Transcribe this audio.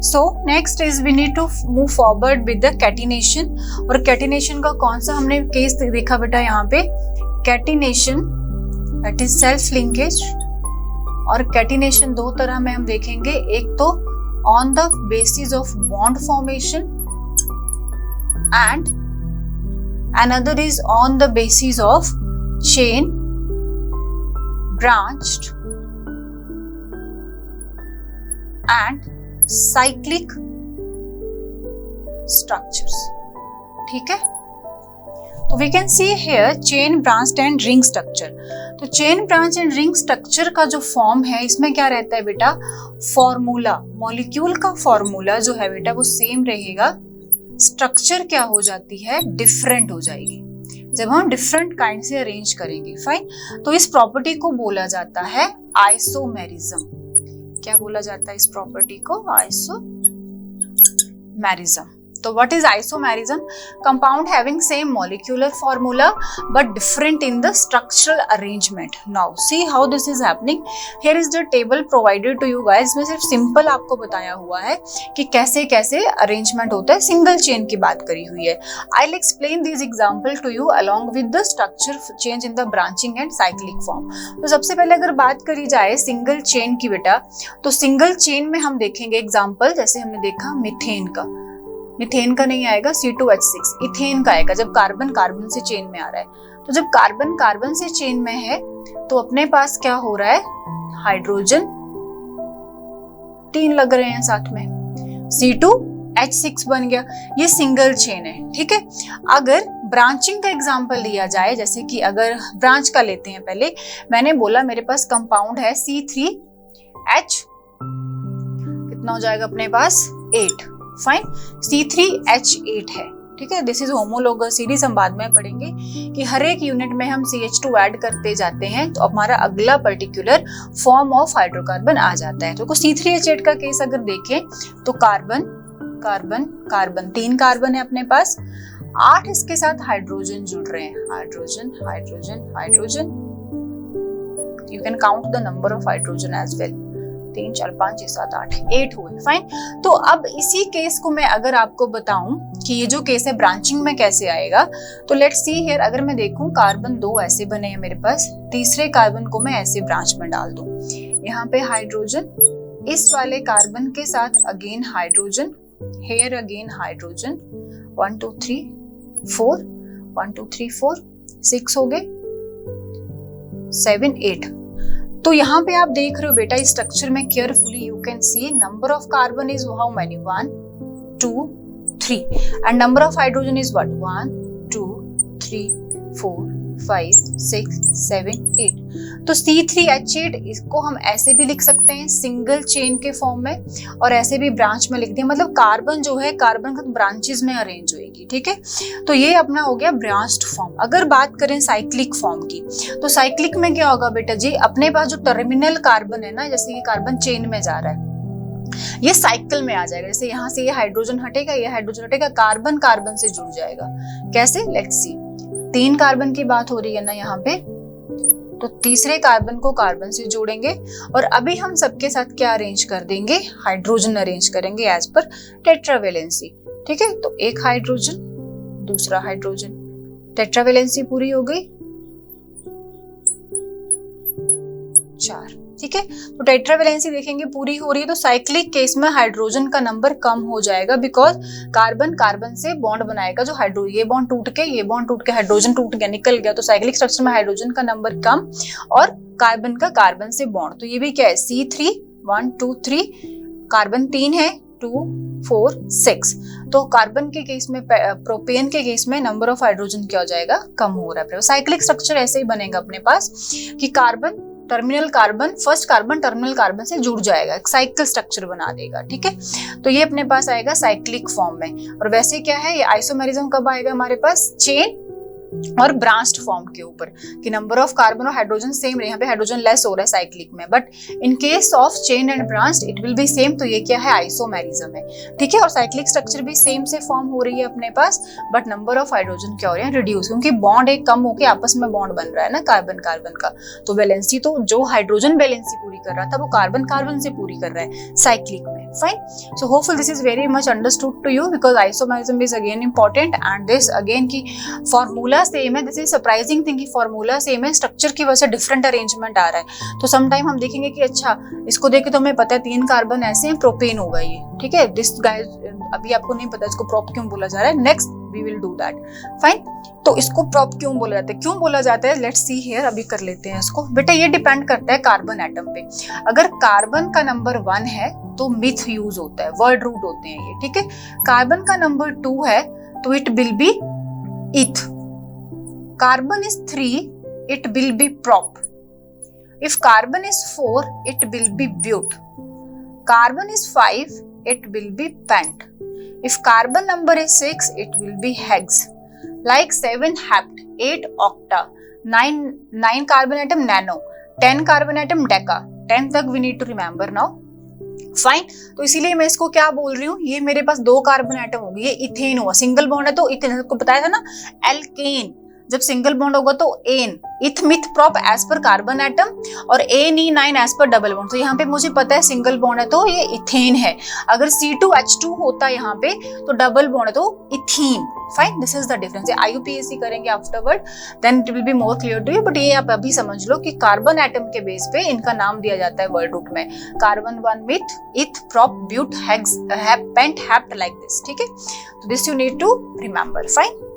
So next is we need to move forward with the catenation। और catenation का कौन सा हमने केस देखा बेटा यहाँ पे, catenation that is self linkage। और catenation दो तरह में हम देखेंगे, एक तो on the basis of bond formation and another is on the basis of chain, branched and cyclic structures. ठीक है, तो we can see here chain, branch and ring structure. तो chain, branch and ring structure का जो form है इसमें क्या रहता है बेटा, फॉर्मूला, मॉलिक्यूल का फॉर्मूला जो है बेटा वो सेम रहेगा, स्ट्रक्चर क्या हो जाती है, डिफरेंट हो जाएगी जब हम डिफरेंट काइंड से अरेंज करेंगे। फाइन, तो इस प्रॉपर्टी को बोला जाता है आइसोमेरिज्म। क्या बोला जाता है इस प्रॉपर्टी को, आइसोमेरिज्म। तो what is isomerism, compound having same molecular formula but different in the structural arrangement. Now see how this is happening. Here is the table provided to you guys. इसमें सिर्फ simple आपको बताया हुआ है कि कैसे कैसे अरेंजमेंट होता है, सिंगल चेन की बात करी हुई है। I will explain this example to you along with the structure change in the branching and cyclic form. तो सबसे पहले अगर बात करी जाए सिंगल चेन की बेटा, तो सिंगल चेन में हम देखेंगे एग्जाम्पल, जैसे हमने देखा मीथेन का, मीथेन का नहीं आएगा C2H6, इथेन का आएगा जब कार्बन कार्बन से चेन में आ रहा है। तो जब कार्बन कार्बन से चेन में है तो अपने पास क्या हो रहा है, हाइड्रोजन 3 लग रहे हैं साथ में, C2H6 बन गया, ये सिंगल चेन है। ठीक है, अगर ब्रांचिंग का एग्जांपल लिया जाए, जैसे कि अगर ब्रांच का लेते हैं, पहले मैंने बोला मेरे पास कंपाउंड है C3H, कितना हो जाएगा अपने पास 8। फाइन, C3H8 है। ठीक है, दिस इज होमोलोगस सीरीज, हम बाद में पढ़ेंगे कि हर एक यूनिट में हम CH2 ऐड करते जाते हैं तो हमारा अगला पर्टिकुलर फॉर्म ऑफ हाइड्रोकार्बन आ जाता है। तो C3H8 का केस अगर देखें तो कार्बन कार्बन कार्बन, 3 कार्बन है अपने पास, 8 इसके साथ हाइड्रोजन जुड़ रहे हैं, hydrogen hydrogen hydrogen, you can count the number of hydrogen as well, 3 4 5 6 7 8 8 हुए। फाइन, तो अब इसी केस को मैं अगर आपको बताऊं कि ये जो केस है ब्रांचिंग में कैसे आएगा, तो लेट्स सी हियर, अगर मैं देखूं कार्बन 2 ऐसे बने हैं मेरे पास, तीसरे कार्बन को मैं ऐसे ब्रांच में डाल दूं, यहाँ पे हाइड्रोजन, इस वाले कार्बन के साथ again hydrogen, here again hydrogen, 1 2 3 4 1 2 3 4 6 हो गए, 7 8। तो यहाँ पे आप देख रहे हो बेटा इस स्ट्रक्चर में carefully you can see number of carbon is how many, 1 2 3 and number of hydrogen is what, 1 2 3 4 5 6 7 8। तो C3H8 इसको हम ऐसे भी लिख सकते हैं सिंगल चेन के फॉर्म में, और ऐसे भी ब्रांच में लिख दिया, मतलब कार्बन जो है कार्बन का ब्रांचेस में अरेंज होएगी। ठीक है, तो ये अपना हो गया ब्रांच्ड फॉर्म। अगर बात करें साइक्लिक फॉर्म की, तो साइक्लिक में क्या होगा बेटा जी, अपने पास जो टर्मिनल कार्बन है ना, जैसे ये कार्बन चेन में जा रहा है, ये साइकिल में आ जाएगा। जैसे यहाँ से ये हाइड्रोजन हटेगा, ये हाइड्रोजन हटेगा, कार्बन कार्बन से जुड़ जाएगा। कैसे, लेट्स सी, 3 कार्बन की बात हो रही है ना यहाँ पे, तो तीसरे कार्बन को कार्बन से जोड़ेंगे और अभी हम सबके साथ क्या अरेंज कर देंगे, हाइड्रोजन अरेंज करेंगे एज पर टेट्रावेलेंसी। ठीक है, तो एक हाइड्रोजन, दूसरा हाइड्रोजन, टेट्रावेलेंसी पूरी हो गई, 4। ठीक है, तो टेट्रावेलेंसी देखेंगे पूरी हो रही है, तो साइक्लिक केस में हाइड्रोजन का नंबर कम हो जाएगा, बिकॉज कार्बन कार्बन से बॉन्ड बनाएगा, जो हाइड्रोजन, ये बॉन्ड टूट के ये बॉन्ड टूट के हाइड्रोजन टूट गया, निकल गया, तो साइक्लिक स्ट्रक्चर में हाइड्रोजन का नंबर कम और कार्बन का कार्बन से बॉन्ड। तो ये भी क्या है, C3 1 2 3, कार्बन 3 है, 2 4 6। तो कार्बन के केस में, प्रोपेन के केस में नंबर ऑफ हाइड्रोजन क्या हो जाएगा, कम हो रहा है। साइक्लिक स्ट्रक्चर ऐसे ही बनेगा अपने पास कि carbon terminal carbon, first carbon terminal carbon से जुड़ जाएगा, एक साइकिल स्ट्रक्चर बना देगा। ठीक है, तो ये अपने पास आएगा साइक्लिक फॉर्म में। और वैसे क्या है, ये आइसोमेरिज्म कब आएगा हमारे पास, चेन, और ब्रांच्ड फॉर्म के ऊपर कि नंबर ऑफ कार्बन और हाइड्रोजन सेम रहे, यहाँ पे हाइड्रोजन लेस हो रहा है साइक्लिक में, but in case of chain and branched it will B same, तो ये क्या है, आइसोमेरिज्म है, ठीक है। और साइक्लिक स्ट्रक्चर भी सेम से फॉर्म हो रही है अपने पास, बट नंबर ऑफ हाइड्रोजन क्या हो रहे हैं, रिड्यूस, क्योंकि बॉन्ड एक कम होकर आपस में बॉन्ड बन रहा है ना कार्बन कार्बन का, तो वैलेंसी तो जो हाइड्रोजन वैलेंसी पूरी कर रहा था वो कार्बन कार्बन से पूरी कर रहा है साइक्लिक में, fine. So hopeful this is very much understood to you, because isomerism is again important and this again की फॉर्मूला सेम है, दिस इज सरप्राइजिंग थिंग कि फॉर्मूला सेम है, स्ट्रक्चर की वजह से डिफरेंट अरेंजमेंट आ रहा है। तो सम टाइम हम देखेंगे कि अच्छा इसको देख के तो हमें पता है 3 कार्बन ऐसे हैं, प्रोपेन होगा ये, ठीक है। दिस गाइस अभी आपको नहीं पता इसको प्रोप क्यों बोला जा रहा है, next we will do that, fine. तो इसको प्रोप क्यों बोला जाता है, क्यों बोला जाता है, लेट्स सी हियर, अभी कर लेते हैं इसको। बेटा ये डिपेंड करता है कार्बन एटम पे, अगर कार्बन का नंबर 1 है तो मिथ यूज होता है, वर्ड रूट होते हैं ये, ठीक है। कार्बन का नंबर 2 है तो इट विल बी इथ, carbon is 3 it will be prop, if carbon is 4 it will be but, carbon is 5 it will be pent, if carbon number is 6 it will be hex, like 7 hept, 8 octa, 9 carbon atom nano, 10 carbon atom deca, 10 तक we need to remember now, fine. तो इसीलिए मैं इसको क्या बोल रही हूँ, ये मेरे पास 2 कार्बन एटम होगी, ये इथेन हुआ, सिंगल बॉन्ड है तो इथेन, आपको बताया था ना एल्केन, जब सिंगल बॉन्ड होगा तो ane, eth meth prop as per carbon atom और NE9 as per double bond, तो यहाँ पे मुझे पता है सिंगल बॉन्ड है तो ये इथेन है, अगर C2H2 होता है यहाँ पे तो डबल बॉन्ड है तो ethene, fine. This is the difference, IUPAC करेंगे afterward, then it will be more clear to you, but ये आप अभी समझ लो कि कार्बन एटम के बेस पे इनका नाम दिया जाता है वर्ड रूट में, carbon 1 meth, eth, prop, but, hex, pent, hept, like this, ठीक है। तो this you need to remember, fine.